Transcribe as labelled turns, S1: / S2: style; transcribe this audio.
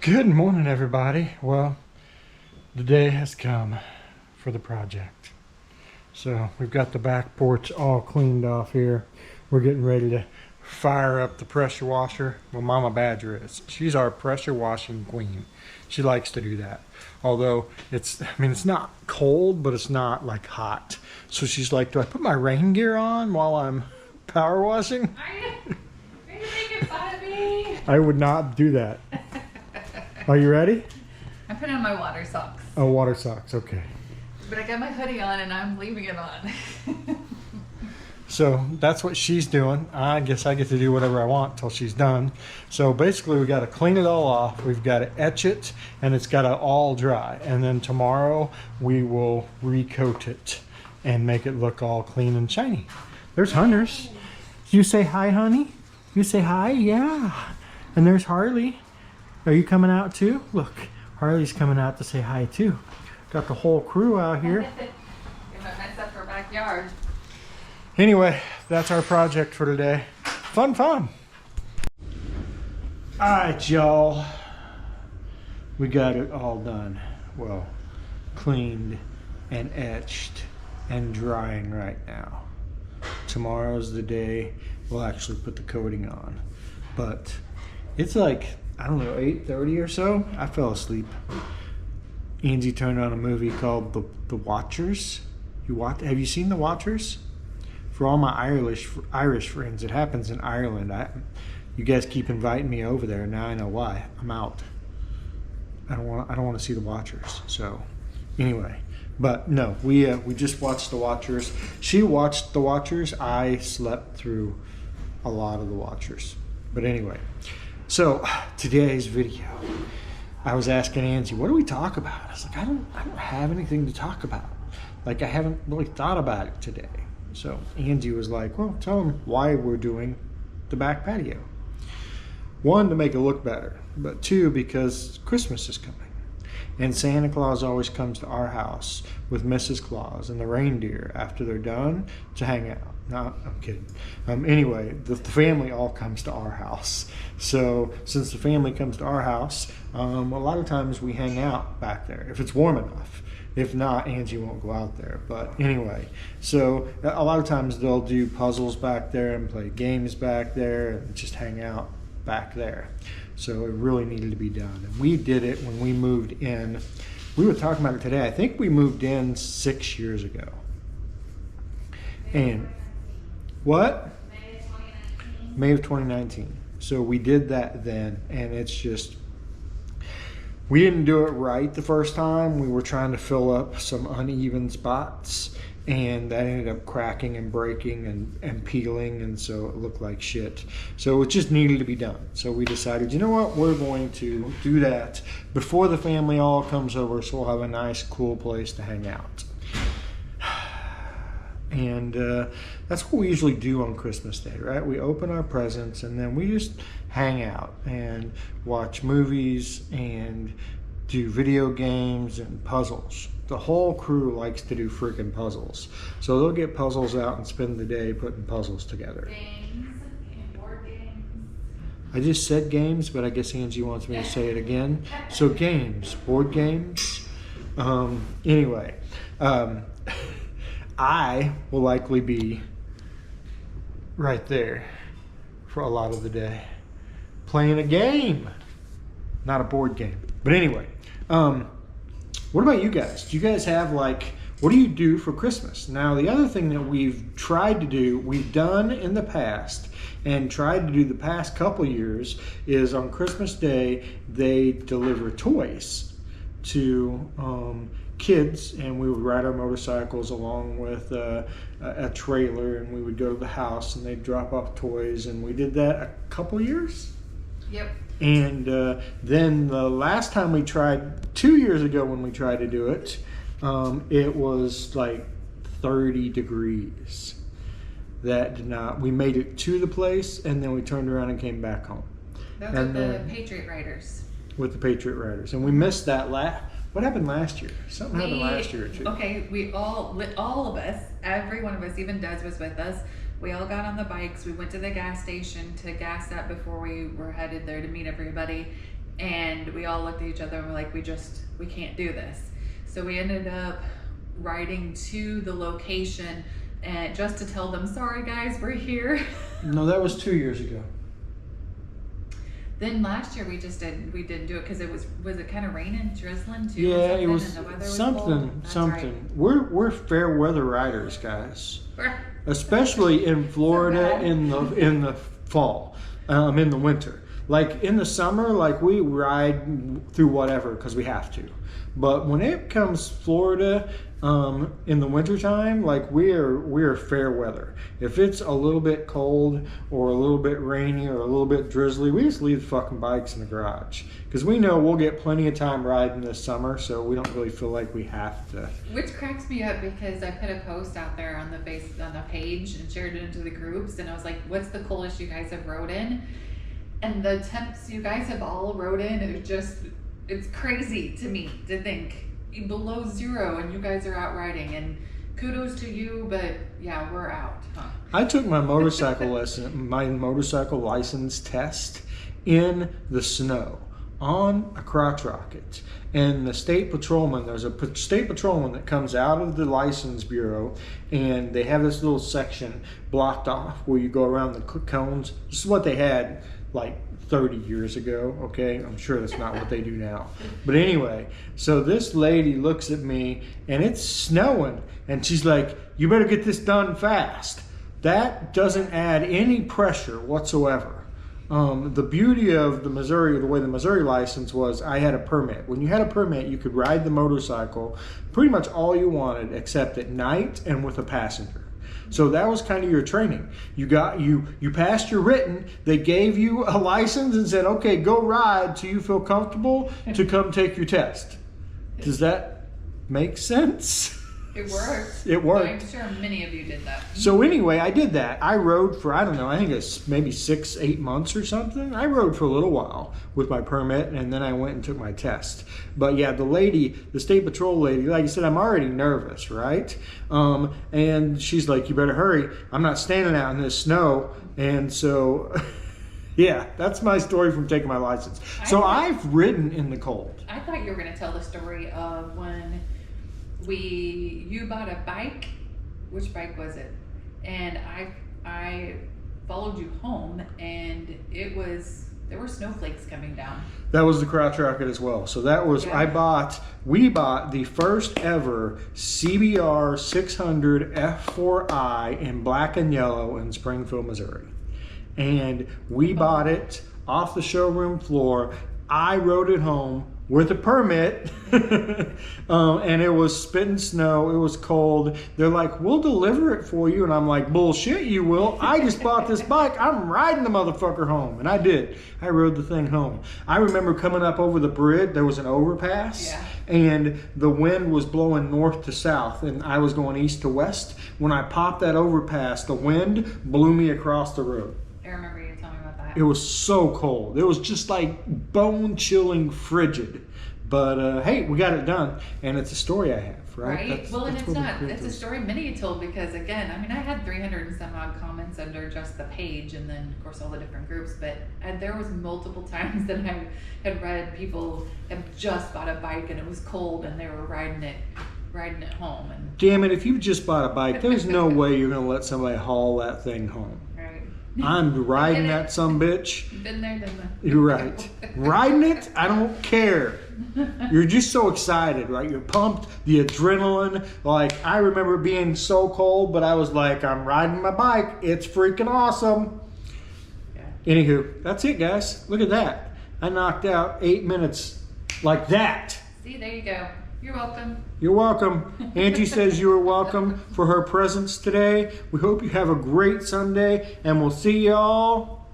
S1: Good morning, everybody. Well, the day has come for the project. So we've got the back porch all cleaned off here. We're getting ready to fire up the pressure washer. Well, Mama Badger is. She's our pressure washing queen. She likes to do that. Although it's not cold, but it's not like hot. So she's like, do I put my rain gear on while I'm power washing?
S2: Are you making fun of me?
S1: I would not do that. Are you ready?
S2: I put on my water socks.
S1: Oh, water socks, okay.
S2: But I got my hoodie on and I'm leaving it on.
S1: So that's what she's doing. I guess I get to do whatever I want till she's done. So basically we got to clean it all off. We've got to etch it and it's got to all dry. And then tomorrow we will recoat it and make it look all clean and shiny. There's Hunters. You say hi, honey? You say hi? Yeah. And there's Hurley. Are you coming out too? Look, Harley's coming out to say hi too. Got the whole crew out here.
S2: You might mess up her backyard.
S1: Anyway, that's our project for today. Fun. All right, y'all. We got it all done. Well, cleaned and etched and drying right now. Tomorrow's the day we'll actually put the coating on. But it's like, I don't know, 8:30 or so. I fell asleep. Angie turned on a movie called The Watchers. Have you seen The Watchers? For all my Irish friends, it happens in Ireland. You guys keep inviting me over there. Now I know why. I'm out. I don't want to see The Watchers. So anyway, but no, we just watched The Watchers. She watched The Watchers. I slept through a lot of The Watchers. But anyway. So today's video, I was asking Angie, what do we talk about? I was like, I don't have anything to talk about. Like, I haven't really thought about it today. So Angie was like, well, tell them why we're doing the back patio. One, to make it look better, but two, because Christmas is coming. And Santa Claus always comes to our house with Mrs. Claus and the reindeer after they're done to hang out. No, I'm kidding. Anyway, the family all comes to our house. So since the family comes to our house, a lot of times we hang out back there if it's warm enough. If not, Angie won't go out there. But anyway, so a lot of times they'll do puzzles back there and play games back there and just hang out back there. So it really needed to be done. And we did it when we moved in. We were talking about it today. I think we moved in 6 years ago. And what? May of 2019. So we did that then, and it's just, we didn't do it right the first time. We were trying to fill up some uneven spots, and that ended up cracking and breaking and peeling, and so it looked like shit. So it just needed to be done. So we decided, you know what, we're going to do that before the family all comes over, so we'll have a nice, cool place to hang out. And that's what we usually do on Christmas Day, right? We open our presents and then we just hang out and watch movies and do video games and puzzles. The whole crew likes to do freaking puzzles. So they'll get puzzles out and spend the day putting puzzles together. Games and board games. I just said games, but I guess Angie wants me to say it again. So games, board games. Anyway. I will likely be right there for a lot of the day playing a game, not a board game. But anyway, what about you guys? Do you guys have, like, what do you do for Christmas? Now, the other thing that we've tried to do, we've done in the past and tried to do the past couple years, is on Christmas Day, they deliver toys to kids, and we would ride our motorcycles along with a trailer, and we would go to the house and they'd drop off toys, and we did that a couple years.
S2: Yep.
S1: And then the last time we tried, 2 years ago when we tried to do it, it was like 30 degrees. That did not, we made it to the place and then we turned around and came back home.
S2: Those are the Patriot Riders. With
S1: the Patriot Riders. And we missed that what happened last year? Something happened last year or two.
S2: Okay, we all of us, every one of us, even Duz was with us. We all got on the bikes. We went to the gas station to gas up before we were headed there to meet everybody. And and we all looked at each other and we're like, we can't do this. So we ended up riding to the location and just to tell them, sorry guys, we're here.
S1: No, that was 2 years ago.
S2: Then last year we didn't do it because it was it kind of raining, drizzling too?
S1: Yeah, it was,
S2: and the weather was
S1: something.
S2: cold? That's right.
S1: We're fair weather riders, guys. Especially in Florida in the fall, in the winter. Like in the summer, like we ride through whatever because we have to. But when it comes Florida, in the wintertime, like we're fair weather. If it's a little bit cold or a little bit rainy or a little bit drizzly, we just leave the fucking bikes in the garage because we know we'll get plenty of time riding this summer, so we don't really feel like we have to.
S2: Which cracks me up because I put a post out there on the page and shared it into the groups, and I was like, what's the coldest you guys have rode in? And the temps you guys have all rode in, it's crazy to me to think below zero and you guys are out riding, and kudos to you, but yeah, we're out, huh? I
S1: took my motorcycle license test in the snow on a crotch rocket, and the state patrolman, there's a state patrolman that comes out of the license bureau, and they have this little section blocked off where you go around the cones. This is what they had like 30 years ago, okay? I'm sure that's not what they do now. But anyway, so this lady looks at me and it's snowing and she's like, you better get this done fast. That doesn't add any pressure whatsoever. The beauty of the way the Missouri license was, I had a permit. When you had a permit, you could ride the motorcycle pretty much all you wanted except at night and with a passenger. So that was kind of your training. You passed your written, they gave you a license and said, okay, go ride till you feel comfortable to come take your test. Does that make sense?
S2: It worked.
S1: It worked.
S2: I'm sure many of you did that.
S1: So anyway, I did that. I rode for, I don't know, I think it's maybe 6-8 months or something. I rode for a little while with my permit, and then I went and took my test. But yeah, the state patrol lady, like I said, I'm already nervous, right? And she's like, you better hurry. I'm not standing out in this snow. And so, yeah, that's my story from taking my license. So I've ridden in the cold.
S2: I thought you were going to tell the story of when you bought a bike. Which bike was it? And I followed you home, and there were snowflakes coming down.
S1: That was the crotch rocket as well. So that was, yeah. We bought the first ever CBR 600 F4i in black and yellow in Springfield, Missouri. And we bought it off the showroom floor. I rode it home with a permit, and it was spitting snow. It was cold. They're like, we'll deliver it for you. And I'm like, bullshit, you will. I just bought this bike. I'm riding the motherfucker home. And I did. I rode the thing home. I remember coming up over the bridge. There was an overpass,
S2: yeah.
S1: And the wind was blowing north to south, and I was going east to west. When I popped that overpass, the wind blew me across the road.
S2: I remember you telling me about that.
S1: It was so cold. It was just like bone-chilling frigid. But hey, we got it done, and it's a story I have, right?
S2: Right. Well, and it's a story many told, because again, I mean, I had 300 and some odd comments under just the page, and then of course all the different groups. But there was multiple times that I had read people have just bought a bike and it was cold and they were riding it home. And
S1: damn it, if you just bought a bike, there's no way you're gonna let somebody haul that thing home. I'm riding that sumbitch.
S2: Been there, done that.
S1: You're right. Riding it, I don't care. You're just so excited, right? You're pumped, the adrenaline. Like, I remember being so cold, but I was like, I'm riding my bike. It's freaking awesome. Yeah. Anywho, that's it, guys. Look at that. I knocked out 8 minutes like that.
S2: See, there you go. You're welcome.
S1: You're welcome. Angie says you are welcome for her presence today. We hope you have a great Sunday, and we'll see y'all